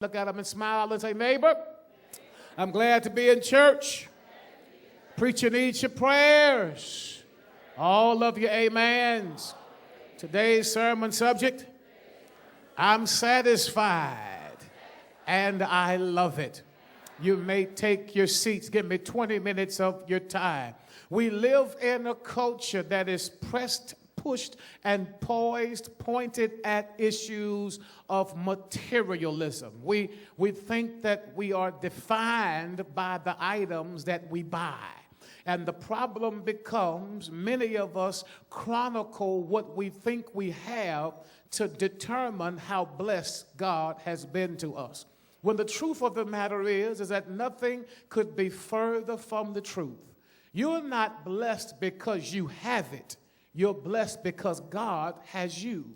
Look at them and smile and say, neighbor, I'm glad to be in church. Preacher needs your prayers. All of your amens. Today's sermon subject, I'm satisfied and I love it. You may take your seats. Give me 20 minutes of your time. We live in a culture that is pressed, pushed, and pointed at issues of materialism. We think that we are defined by the items that we buy. And the problem becomes many of us chronicle what we think we have to determine how blessed God has been to us. When the truth of the matter is that nothing could be further from the truth. You're not blessed because you have it. You're blessed because God has you.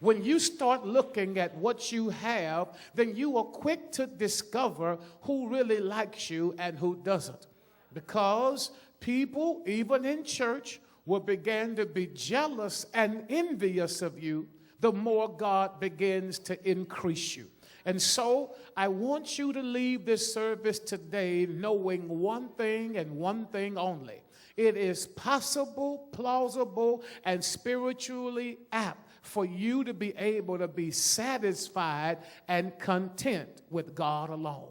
When you start looking at what you have, then you are quick to discover who really likes you and who doesn't. Because people, even in church, will begin to be jealous and envious of you the more God begins to increase you. And so I want you to leave this service today knowing one thing and one thing only. It is possible, plausible, and spiritually apt for you to be able to be satisfied and content with God alone.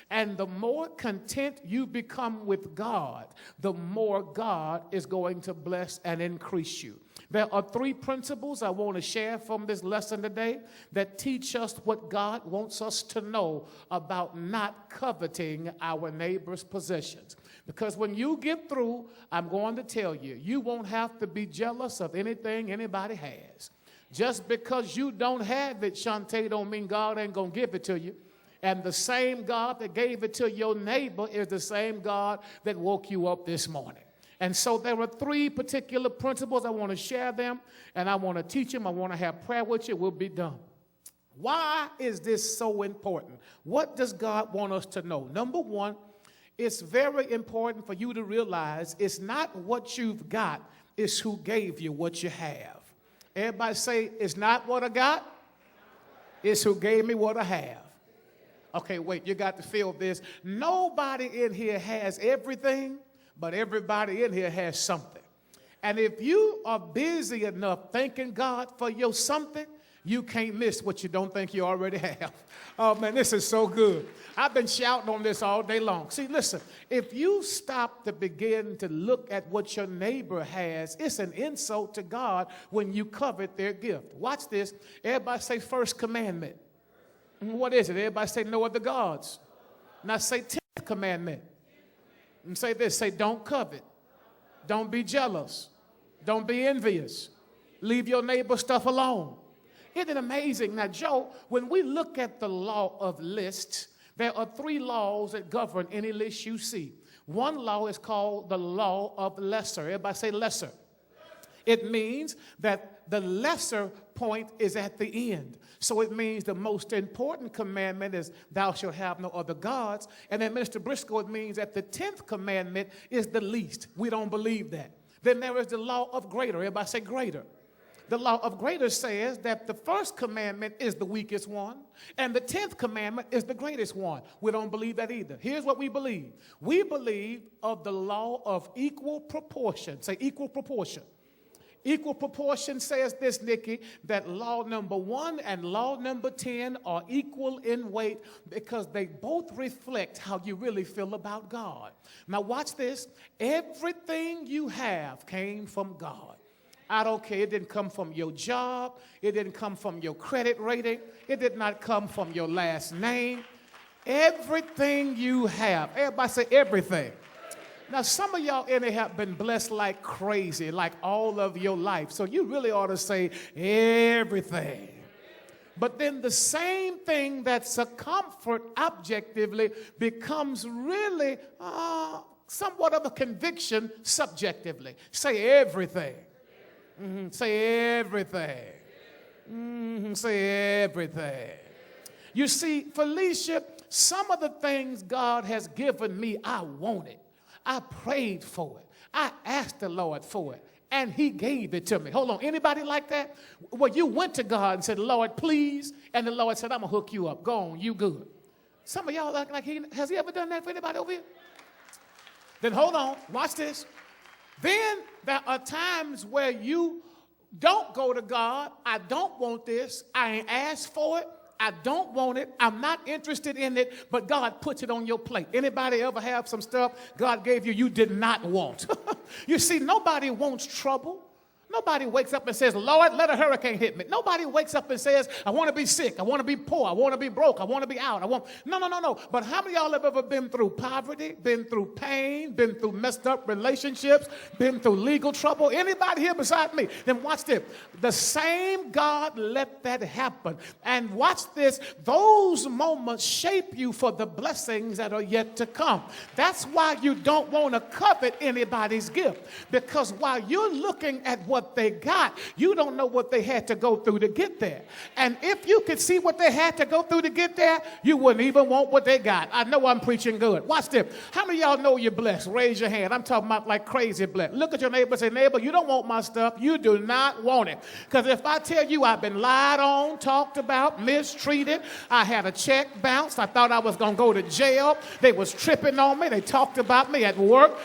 And the more content you become with God, the more God is going to bless and increase you. There are three principles I want to share from this lesson today that teach us what God wants us to know about not coveting our neighbor's possessions. Because when you get through, I'm going to tell you, you won't have to be jealous of anything anybody has. Just because you don't have it, Shantae, don't mean God ain't going to give it to you. And the same God that gave it to your neighbor is the same God that woke you up this morning. And so there are three particular principles. I want to share them, and I want to teach them. I want to have prayer with you. We'll be done. Why is this so important? What does God want us to know? Number one, it's very important for you to realize it's not what you've got, it's who gave you what you have. Everybody say, it's not what I got, it's who gave me what I have. Okay, wait, you got to feel this. Nobody in here has everything, but everybody in here has something. And if you are busy enough thanking God for your something, you can't miss what you don't think you already have. Oh, man, this is so good. I've been shouting on this all day long. See, listen, if you stop to begin to look at what your neighbor has, it's an insult to God when you covet their gift. Watch this. Everybody say first commandment. What is it? Everybody say no other gods. Now say 10th commandment. And say this. Say don't covet. Don't be jealous. Don't be envious. Leave your neighbor's stuff alone. Isn't it amazing? Now, Joe, when we look at the law of lists, there are three laws that govern any list you see. One law is called the law of lesser. Everybody say lesser. It means that the lesser point is at the end. So it means the most important commandment is thou shalt have no other gods. And then, Minister Briscoe, it means that the 10th commandment is the least. We don't believe that. Then there is the law of greater. Everybody say greater. The law of greater says that the first commandment is the weakest one, and the 10th commandment is the greatest one. We don't believe that either. Here's what we believe. We believe of the law of equal proportion. Say equal proportion. Equal proportion says this, Nikki, that law number 1 and law number 10 are equal in weight because they both reflect how you really feel about God. Now watch this. Everything you have came from God. I don't care. It didn't come from your job. It didn't come from your credit rating. It did not come from your last name. Everything you have. Everybody say everything. Now, some of y'all in here have been blessed like crazy, like all of your life. So you really ought to say everything. But then the same thing that's a comfort objectively becomes really somewhat of a conviction subjectively. Say everything. Say everything. Say everything. You see, Felicia, some of the things God has given me, I wanted. I prayed for it. I asked the Lord for it. and he gave it to me. Hold on, anybody like that? Well, you went to God and said, Lord, please, and the Lord said, I'm going to hook you up. Go on, you good. Some of y'all has he ever done that for anybody over here? Then hold on, watch this. Then there are times where you don't go to God. I don't want this. I ain't asked for it. I don't want it. I'm not interested in it, but God puts it on your plate. Anybody ever have some stuff God gave you did not want? You see, nobody wants trouble. Nobody wakes up and says, Lord, let a hurricane hit me. Nobody wakes up and says, I want to be sick. I want to be poor. I want to be broke. I want to be out. No. But how many of y'all have ever been through poverty, been through pain, been through messed up relationships, been through legal trouble? Anybody here beside me? Then watch this. The same God let that happen. And watch this. Those moments shape you for the blessings that are yet to come. That's why you don't want to covet anybody's gift. Because while you're looking at what they got, you don't know what they had to go through to get there. And if you could see what they had to go through to get there, you wouldn't even want what they got. I know I'm preaching good. Watch this. How many of y'all know you're blessed? Raise your hand. I'm talking about like crazy blessed. Look at your neighbor and say, neighbor, you don't want my stuff. You do not want it. Because if I tell you I've been lied on, talked about, mistreated, I had a check bounced, I thought I was going to go to jail, they was tripping on me, they talked about me at work,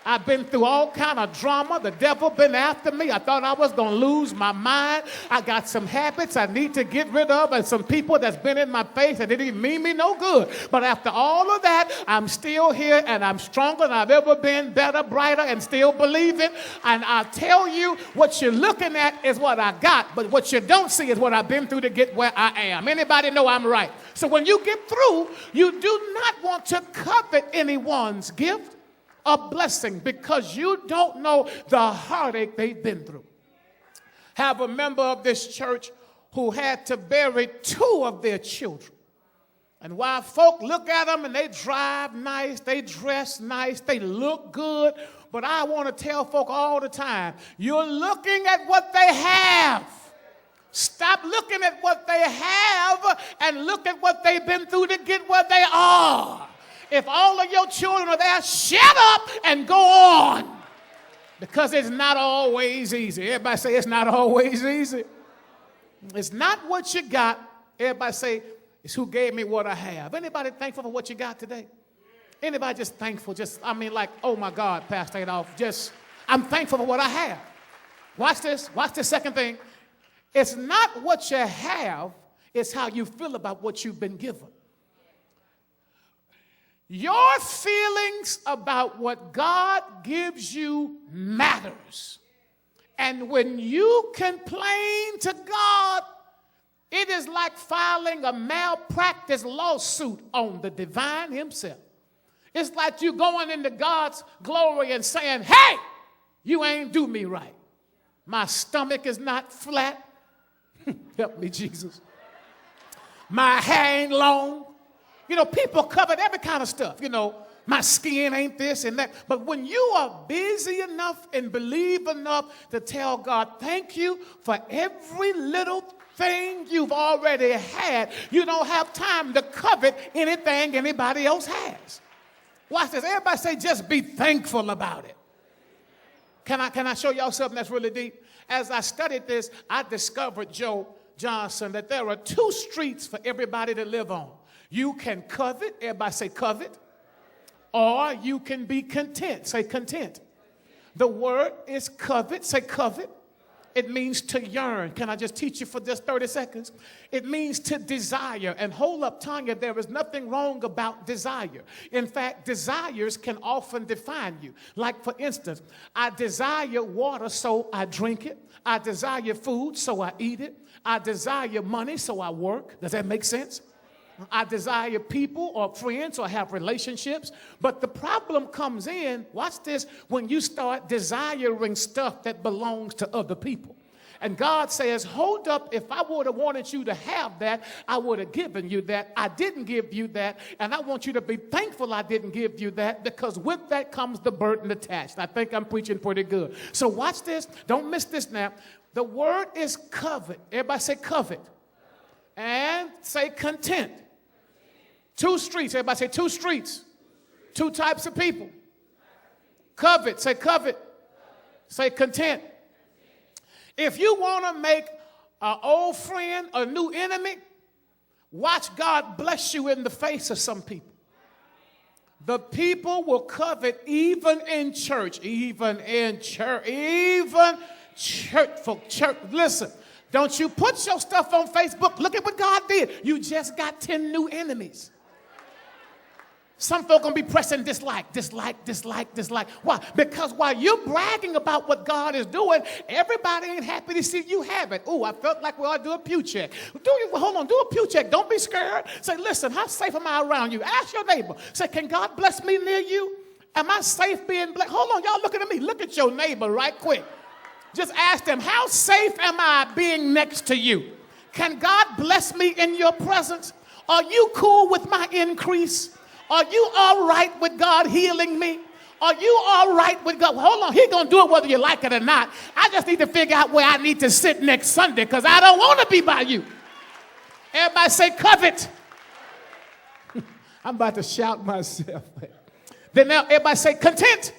I've been through all kind of drama. The devil been after me. I thought I was going to lose my mind. I got some habits I need to get rid of and some people that's been in my face that didn't mean me no good. But after all of that, I'm still here and I'm stronger than I've ever been, better, brighter, and still believing. And I tell you, what you're looking at is what I got, but what you don't see is what I've been through to get where I am. Anybody know I'm right? So when you get through, you do not want to covet anyone's gift, a blessing, because you don't know the heartache they've been through. Have a member of this church who had to bury 2 of their children. And while folk look at them and they drive nice, they dress nice, they look good, but I want to tell folk all the time, you're looking at what they have. Stop looking at what they have and look at what they've been through to get where they are. If all of your children are there, shut up and go on. Because it's not always easy. Everybody say it's not always easy. It's not what you got. Everybody say it's who gave me what I have. Anybody thankful for what you got today? Anybody just thankful? Oh my God, Pastor Adolph, I'm thankful for what I have. Watch this. Watch the second thing. It's not what you have, it's how you feel about what you've been given. Your feelings about what God gives you matters. And when you complain to God, it is like filing a malpractice lawsuit on the divine himself. It's like you going into God's glory and saying, hey, you ain't do me right. My stomach is not flat. Help me, Jesus. My hair ain't long. People covet every kind of stuff. My skin ain't this and that. But when you are busy enough and believe enough to tell God, thank you for every little thing you've already had, you don't have time to covet anything anybody else has. Watch this. Everybody say, just be thankful about it. Can I show y'all something that's really deep? As I studied this, I discovered, Joe Johnson, that there are 2 streets for everybody to live on. You can covet, everybody say covet, or you can be content, say content. The word is covet, say covet. It means to yearn. Can I just teach you for just 30 seconds? It means to desire. And hold up, Tanya, there is nothing wrong about desire. In fact, desires can often define you. Like, for instance, I desire water, so I drink it. I desire food, so I eat it. I desire money, so I work. Does that make sense? I desire people or friends or have relationships. But the problem comes in, watch this, when you start desiring stuff that belongs to other people. And God says, hold up, if I would have wanted you to have that, I would have given you that. I didn't give you that, and I want you to be thankful I didn't give you that, because with that comes the burden attached. I think I'm preaching pretty good. So watch this. Don't miss this now. The word is covet. Everybody say covet. And say content. 2 streets. Everybody say 2 streets. 2 types of people. Covet. Say covet. Say content. If you want to make an old friend a new enemy, watch God bless you in the face of some people. The people will covet even in church, even church folk. Church. Listen, don't you put your stuff on Facebook. Look at what God did. You just got 10 new enemies. Some folk gonna be pressing dislike. Why? Because while you're bragging about what God is doing, everybody ain't happy to see you have it. Oh, I felt like we ought to do a pew check. Hold on, do a pew check. Don't be scared. Say, listen, how safe am I around you? Ask your neighbor. Say, can God bless me near you? Am I safe being blessed? Hold on, y'all looking at me. Look at your neighbor right quick. Just ask them, how safe am I being next to you? Can God bless me in your presence? Are you cool with my increase? Are you all right with God healing me? Are you all right with God? Hold on, He's going to do it whether you like it or not. I just need to figure out where I need to sit next Sunday because I don't want to be by you. Everybody say covet. I'm about to shout myself. Then now everybody say content.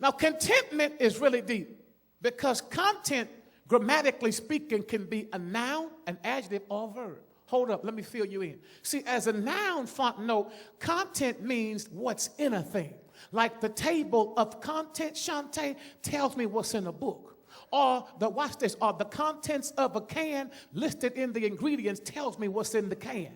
Now contentment is really deep because content, grammatically speaking, can be a noun, an adjective, or a verb. Hold up, let me fill you in. See, as a noun font note, content means what's in a thing. Like the table of content, Shante, tells me what's in a book. Or watch this, or the contents of a can listed in the ingredients tells me what's in the can.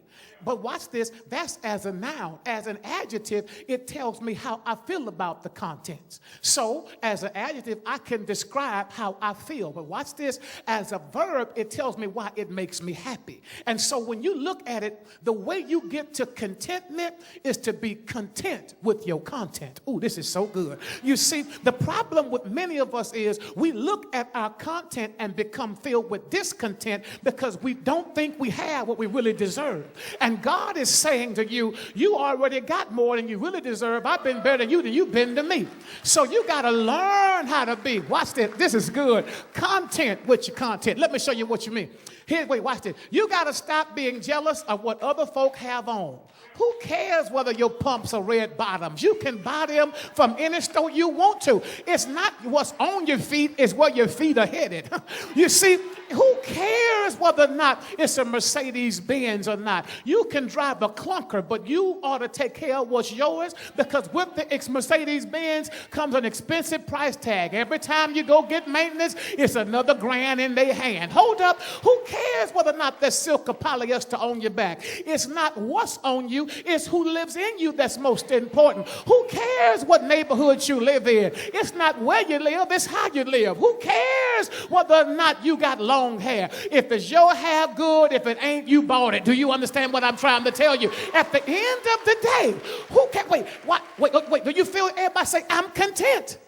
But watch this, that's as a noun. As an adjective, it tells me how I feel about the contents. So, as an adjective, I can describe how I feel. But watch this, as a verb, it tells me why it makes me happy. And so when you look at it, the way you get to contentment is to be content with your content. Ooh, this is so good. You see, the problem with many of us is we look at our content and become filled with discontent because we don't think we have what we really deserve. And God is saying to you, you already got more than you really deserve. I've been better than you've been to me. So you got to learn how to be. Watch this. This is good. Content with your content. Let me show you what you mean. Wait, watch this. You got to stop being jealous of what other folk have on. Who cares whether your pumps are red bottoms? You can buy them from any store you want to. It's not what's on your feet, it's where your feet are headed. You see, who cares whether or not it's a Mercedes-Benz or not? You can drive a clunker, but you ought to take care of what's yours because with the Mercedes-Benz comes an expensive price tag. Every time you go get maintenance, it's another grand in their hand. Hold up. Who cares whether or not there's silk or polyester on your back? It's not what's on you, it's who lives in you that's most important. Who cares what neighborhood you live in? It's not where you live, it's how you live. Who cares whether or not you got long hair? If it's your hair, good. If it ain't, you bought it. Do you understand what I'm trying to tell you? At the end of the day, who can wait, do you feel everybody say, I'm content?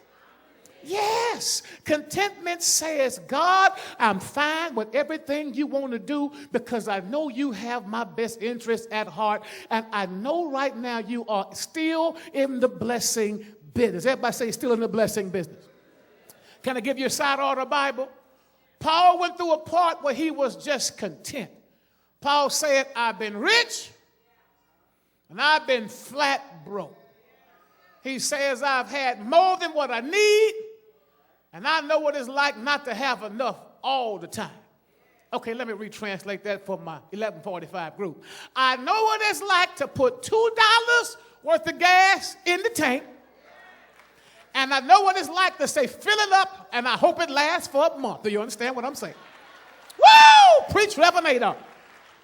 Yes. Contentment says, God, I'm fine with everything you want to do because I know you have my best interest at heart. And I know right now you are still in the blessing business. Everybody say still in the blessing business. Can I give you a side order Bible? Paul went through a part where he was just content. Paul said, I've been rich and I've been flat broke. He says, I've had more than what I need. And I know what it's like not to have enough all the time. Okay, let me retranslate that for my 1145 group. I know what it's like to put $2 worth of gas in the tank. And I know what it's like to say, fill it up, and I hope it lasts for a month. Do you understand what I'm saying? Woo! Preach, Revenator.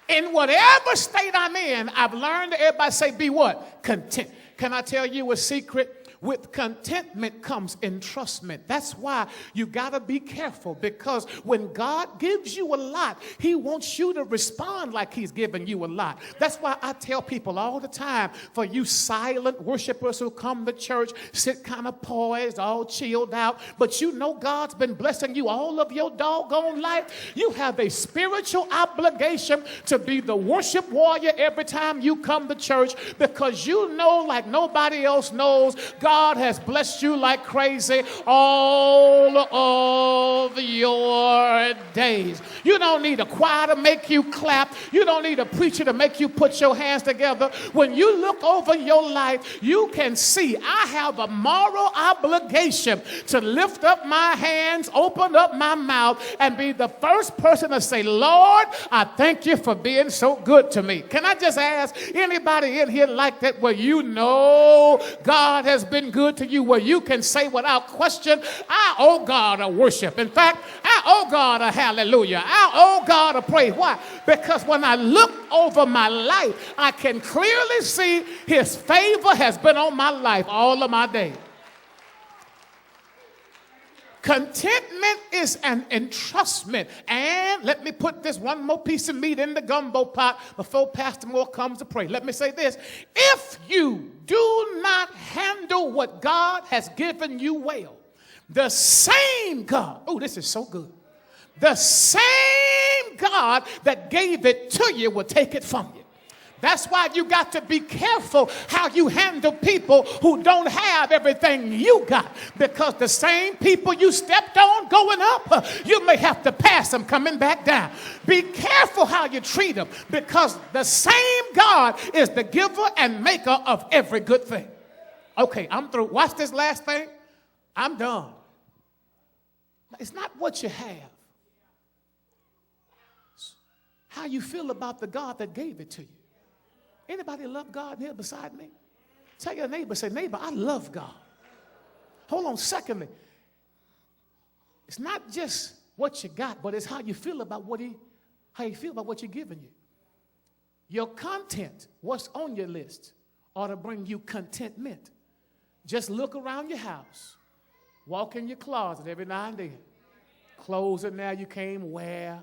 In whatever state I'm in, I've learned to everybody say, be what? Content. Can I tell you a secret? With contentment comes entrustment. That's why you got to be careful because when God gives you a lot, he wants you to respond like he's giving you a lot. That's why I tell people all the time, for you silent worshipers who come to church, sit kind of poised, all chilled out, but you know God's been blessing you all of your doggone life. You have a spiritual obligation to be the worship warrior every time you come to church because you know like nobody else knows God God has blessed you like crazy all of your days. You don't need a choir to make you clap. You don't need a preacher to make you put your hands together. When you look over your life, you can see I have a moral obligation to lift up my hands, open up my mouth, and be the first person to say, Lord, I thank you for being so good to me. Can I just ask anybody in here like that, where you know God has been good to you, where you can say without question, I owe God a worship. In fact, I owe God a hallelujah. I owe God a praise. Why? Because when I look over my life, I can clearly see his favor has been on my life all of my days. Contentment is an entrustment. And let me put this one more piece of meat in the gumbo pot before Pastor Moore comes to pray. Let me say this. If you do not handle what God has given you well, the same God, oh, this is so good. The same God that gave it to you will take it from you. That's why you got to be careful how you handle people who don't have everything you got. Because the same people you stepped on going up, you may have to pass them coming back down. Be careful how you treat them, because the same God is the giver and maker of every good thing. Okay, I'm through. Watch this last thing. I'm done. It's not what you have. It's how you feel about the God that gave it to you. Anybody love God here beside me? Tell your neighbor, say, neighbor, I love God. Hold on, secondly, it's not just what you got, but it's how you feel about what you're giving you. Your content, what's on your list, ought to bring you contentment. Just look around your house. Walk in your closet every now and then. Clothes in there you can't wear.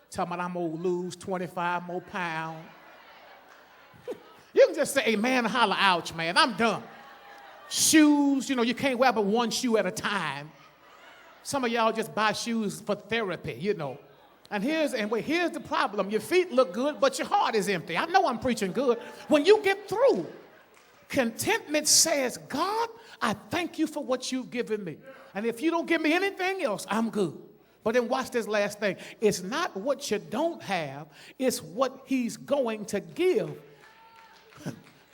Talking about I'm going to lose 25 more pounds. You can just say, amen, holler, ouch, man, I'm done. Shoes, you can't wear but one shoe at a time. Some of y'all just buy shoes for therapy, And here's the problem. Your feet look good, but your heart is empty. I know I'm preaching good. When you get through, contentment says, God, I thank you for what you've given me. And if you don't give me anything else, I'm good. But then watch this last thing. It's not what you don't have. It's what he's going to give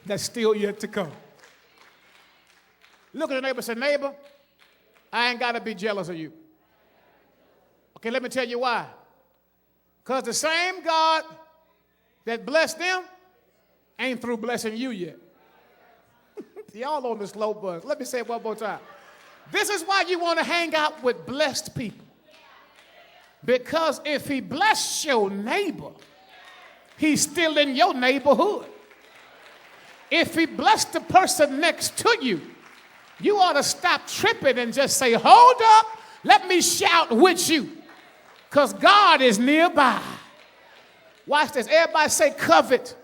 that's still yet to come. Look at your neighbor and say, neighbor, I ain't got to be jealous of you. Okay, let me tell you why. Because the same God that blessed them ain't through blessing you yet. Y'all on the slow bus. Let me say it one more time. This is why you want to hang out with blessed people. Because if he blessed your neighbor, he's still in your neighborhood. If he blessed the person next to you, you ought to stop tripping and just say, hold up, let me shout with you. Because God is nearby. Watch this. Everybody say covet.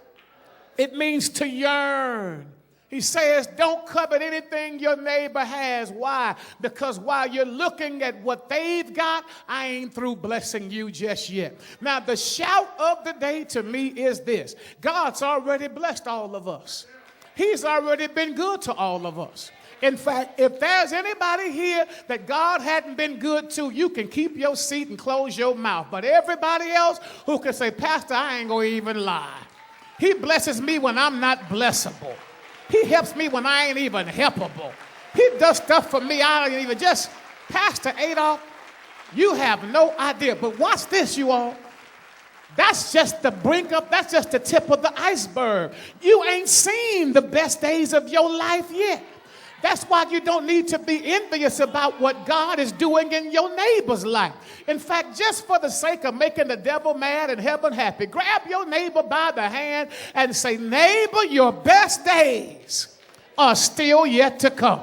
It means to yearn. He says, don't covet anything your neighbor has. Why? Because while you're looking at what they've got, I ain't through blessing you just yet. Now, the shout of the day to me is this. God's already blessed all of us. He's already been good to all of us. In fact, if there's anybody here that God hadn't been good to, you can keep your seat and close your mouth. But everybody else who can say, Pastor, I ain't going to even lie. He blesses me when I'm not blessable. He helps me when I ain't even helpable. He does stuff for me I don't even just, Pastor Adolph, you have no idea. But watch this, you all. That's just the brink up, that's just the tip of the iceberg. You ain't seen the best days of your life yet. That's why you don't need to be envious about what God is doing in your neighbor's life. In fact, just for the sake of making the devil mad and heaven happy, grab your neighbor by the hand and say, neighbor, your best days are still yet to come.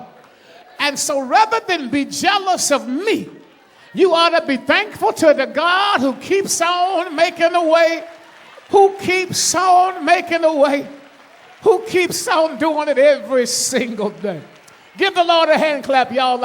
And so rather than be jealous of me, you ought to be thankful to the God who keeps on making a way, who keeps on making a way, who keeps on doing it every single day. Give the Lord a hand clap, y'all.